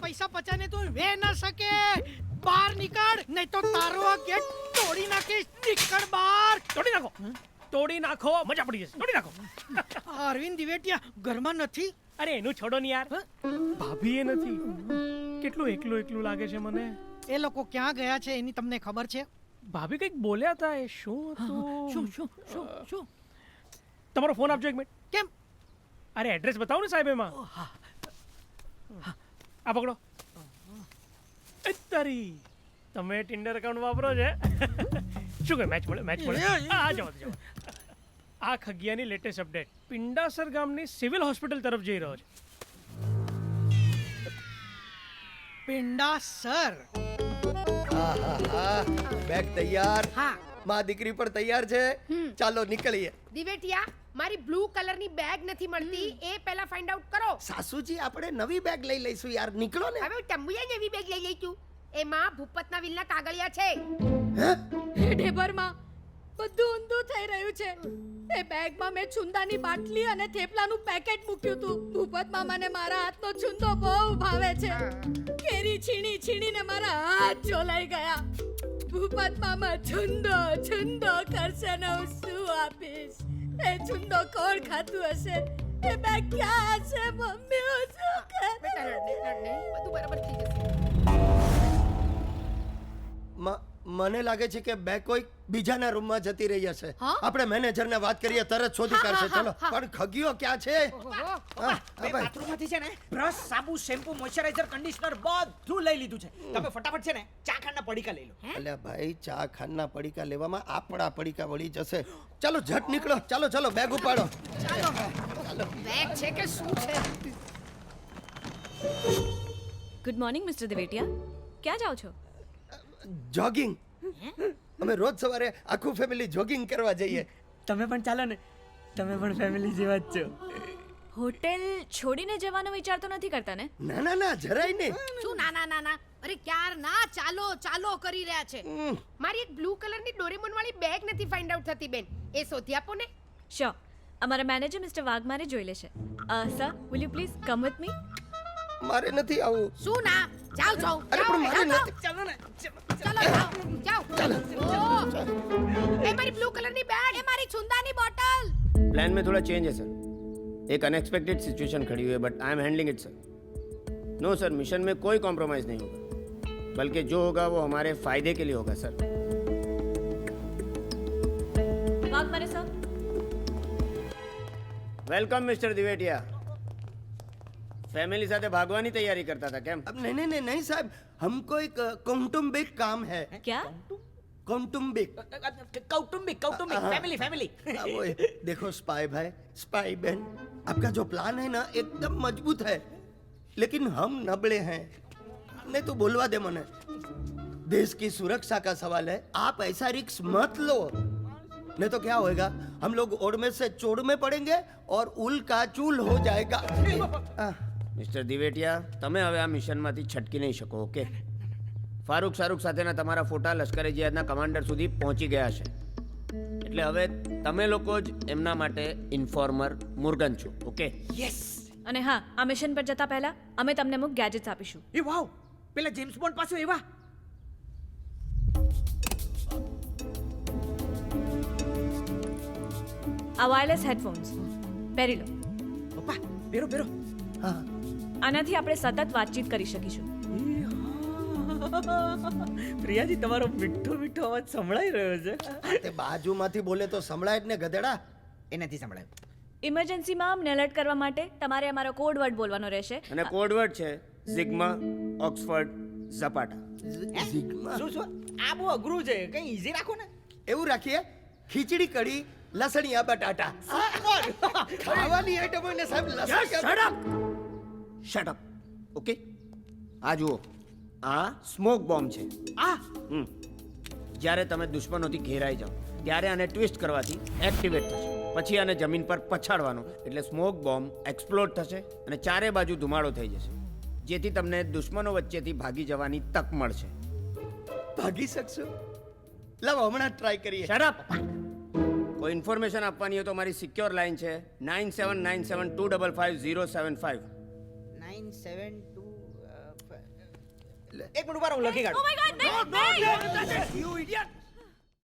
પૈસા પચાને તું વે ન શકે. બહાર નીકળ, નહીં તો તારો આ ગેટ તોડી નાખીશ. નીકળ બહાર. તોડી નાખો, તોડી નાખો, મજા પડી જશે. તોડી નાખો. અરવિંદ દિવેટિયા ઘરમાં નથી? અરે એનું છોડો ને યાર, ભાભી એ નથી. કેટલું એકલું એકલું લાગે છે મને. એ લોકો ક્યાં ગયા છે એની તમને ખબર છે? ભાભી કંઈક બોલ્યા હતા, એ શું હતું? શું શું શું શું? તમારો ફોન આપજો એક મિનિટ. કેમ? અરે એડ્રેસ બતાવો ને સાહેબ એમાં. આ પકડો. એ તારી, તમે ટિન્ડર એકાઉન્ટ વાપરો છે? શું કહે, મેચ મળે? મેચ મળે? આ જાઓ જાઓ. આ ખગિયાની લેટેસ્ટ અપડેટ. પિંડાસર ગામની સિવિલ હોસ્પિટલ તરફ જઈ રહ્યો છે. પિંડાસર. બેગ તૈયાર. હા માં દીકરી પણ તૈયાર છે. ચાલો નીકળીએ. દિવેટિયા, મારી બ્લુ કલરની બેગ નથી મળતી, એ પહેલા ફાઇન્ડ આઉટ કરો. સાસુજી આપણે નવી બેગ લઈ લઈશું યાર, નીકળો ને. હવે ટંબુયા જેવી બેગ લઈ લઈશું. એમાં ભૂપતના વિલના કાગળિયા છે. હે ઢેબરમાં બધું ઊંધું થઈ રહ્યું છે. એ બેગમાં મેં છુંદાની બાટલી અને થેપલાનું પેકેટ મૂક્યું હતું. ભૂપત મામાને મારા હાથનો છુંદો બહુ ભાવે છે. કેરી છીણી છીણીને મારા હાથ ચોલાઈ ગયા. ભૂપત મામા છુંદો છુંદો કરશે ને હું શું આપીશ? એ છુંદો કોણ ખાતું હશે? એ બેગ ક્યાં હશે? મમ્મી હું શું કરું? બધું બરાબર થઈ જશે. મને લાગે છે કે બેગ કોઈ બીજાના રૂમમાં જતી રહી હશે. હા? આપણે મેનેજરને વાત કરીએ, તરત શોધી કાઢશે. ચલો. પણ ખગીઓ ક્યાં છે? મેં બાથરૂમમાંથી છે ને બ્રશ, સાબુ, શેમ્પુ, મોઇશ્ચરાઇઝર, કન્ડિશનર બધું લઈ લીધું છે. તમે ફટાફટ છે ને ચા ખાંડના પડીકા લઈ લો. અલ્યા ભાઈ, ચા ખાંડના પડીકા લેવામાં આપણા પડીકા વળી જશે. ચાલો ઝટ નીકળો. ચાલો ચાલો, બેગ ઉપાડો. બેગ છે કે શું છે? Good morning mister Divatia. ક્યાં જાઓ છો? જોગિંગ. અમે રોજ સવારે આખું ફેમિલી જોગિંગ કરવા જઈએ. તમે પણ ચાલો ને, તમે પણ ફેમિલી જેવા જ છો. હોટેલ છોડીને જવાનો વિચાર તો નથી કરતા ને? ના ના ના, જરાય નહીં. શું ના ના ના ના? અરે ક્યાર ના ચાલો ચાલો કરી રહ્યા છે. મારી એક બ્લુ કલરની ડોરેમોન વાળી બેગ નથી ફાઇન્ડ આઉટ થતી બેન. એ શોધી આપો ને. શ્યોર. અમારા મેનેજર મિસ્ટર વાઘમારે જોઈ લેશે. Sir, will you please come with me? મારે નથી આવું. શું ના? જાઓ જાઓ. અરે પણ મારે નથી. ચાલો ને. ચાલો જાઓ જાઓ. એ મારી બ્લુ કલરની બેગ, એ મારી છુંદાની બોટલ. प्लान में थोड़ा चेंज है सर. एक अनएक्सपेक्टेड सिचुएशन खड़ी हुई है but I am handling it sir. No sir, mission में कोई कॉम्प्रोमाइज नहीं होगा, बल्कि जो होगा वो हमारे फायदे के लिए होगा sir. Waghmare sir. Welcome mister Divatia. Family સાથે ભાગવાની તૈયારી કરતા હતા કેમ? अब नहीं नहीं नहीं नहीं साहब, हमको एक कौटुंबिक काम है. क्या? कौटुंबिक. कौटुंबिक कौटुंबिक फैमिली फैमिली. वो देखो स्पाई भाई, स्पाई बहन, आपका जो प्लान है ना एकदम मजबूत है, लेकिन हम नबळे हैं. नहीं तो बोलवा दे मने. देश की सुरक्षा का सवाल है, आप ऐसा रिस्क मत लो. नहीं तो क्या होएगा, हम लोग ओड़ में से चोड़ में पड़ेंगे और उल का चूल हो जाएगा. મિસ્ટર દિવેટિયા, તમે હવે આ મિશનમાંથી છટકી નહીં શકો. ઓકે? ફારૂક શાહરૂખ સાથેના તમારા ફોટા લશ્કરે જિહાદના કમાન્ડર સુધી પહોંચી ગયા છે. એટલે હવે તમે લોકો જ એમના માટે ઇન્ફોર્મર મુર્ગન છો. ઓકે? યસ. અને હા, આ મિશન પર જતા પહેલા અમે તમને અમુક ગેજેટ્સ આપીશું. એ વાવ, પેલા જેમ્સ બોન્ડ પાસે એવા. આ વાયરલેસ હેડફોન્સ પહેરી લો. પપ્પા બેરો બેરો. हाँ. આનાથી આપણે સતત વાતચીત કરી શકીશું. પ્રિયાજી, તમારો મીઠો મીઠો અવાજ સંભળાઈ રહ્યો છે. તે બાજુમાંથી બોલે તો સંભળાય જ ને ગધેડા. એ નથી સંભળાયું. ઇમરજન્સીમાં અમને એલર્ટ કરવા માટે તમારે અમારો કોડ વર્ડ બોલવાનો રહેશે. અને કોડવર્ડ છે ઝિગ્મા, ઓક્સફર્ડ, ઝપાટા. શું શું? આ બહુ અઘરું છે, કઈ ઈઝી રાખો ને. એવું રાખીએ, ખીચડી કઢી લસણિયા બટાટા. ખાવાની આઈટમ હોય ને સાહેબ, લસણિયા. Shut up. ઓકે? આ જુઓ, આ સ્મોક બોમ્બ છે. જ્યારે તમે દુશ્મનોથી ઘેરાઈ જાઓ ત્યારે આને ટ્વિસ્ટ કરવાથી એક્ટિવેટ થશે. પછી આને જમીન પર પછાડવાનો એટલે સ્મોક બોમ્બ એક્સપ્લોડ થશે અને ચારે બાજુ ધુમાડો થઈ જશે, જેથી તમને દુશ્મનો વચ્ચેથી ભાગી જવાની તક મળશે. ભાગી શકશો? લાવો હમણાં ટ્રાય કરીએ. Shut up. કોઈ ઇન્ફોર્મેશન આપવાની હોય તો મારી સિક્યોર લાઈન છે 9797255075. 972 એક મિનિટ ઉભા રહો, હું લખી કાઢું. ઓ માય ગોડ નહીં યુ ઇડિયટ